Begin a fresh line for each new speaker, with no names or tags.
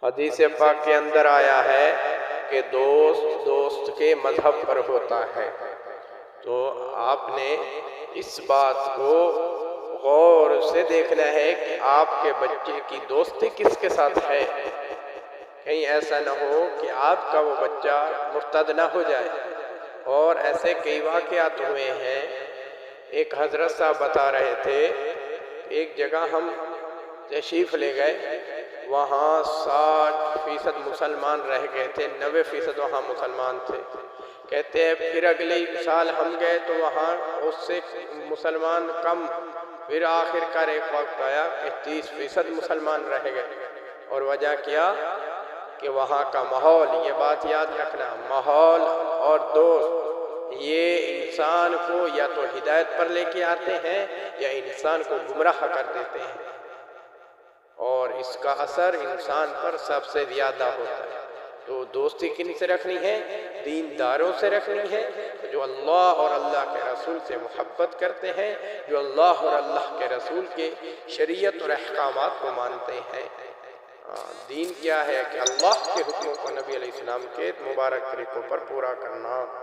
حدیث پاک کے اندر آیا ہے کہ دوست دوست کے مذہب پر ہوتا ہے۔ تو آپ نے اس بات کو غور سے دیکھنا ہے کہ آپ کے بچے کی دوستی کس کے ساتھ ہے۔ کہیں ایسا نہ ہو کہ آپ کا وہ بچہ مرتد نہ ہو جائے۔ اور ایسے کئی واقعات ہوئے ہیں۔ ایک حضرت صاحب بتا رہے تھے، ایک جگہ ہم تشریف لے گئے، وہاں 60% مسلمان رہ گئے تھے، 90% وہاں مسلمان تھے۔ کہتے ہیں پھر اگلے سال ہم گئے تو وہاں اس سے مسلمان کم، پھر آخر کار ایک وقت آیا کہ 30% مسلمان رہ گئے۔ اور وجہ کیا کہ وہاں کا ماحول، یہ بات یاد رکھنا، ماحول اور دوست یہ انسان کو یا تو ہدایت پر لے کے آتے ہیں یا انسان کو گمراہ کر دیتے ہیں، اور اس کا اثر انسان پر سب سے زیادہ ہوتا ہے۔ تو دوستی کن سے رکھنی ہے؟ دینداروں سے رکھنی ہے، جو اللہ اور اللہ کے رسول سے محبت کرتے ہیں، جو اللہ اور اللہ کے رسول کے شریعت اور احکامات کو مانتے ہیں۔ دین کیا ہے کہ اللہ کے حکموں کو نبی علیہ السلام کے مبارک طریقوں پر پورا کرنا۔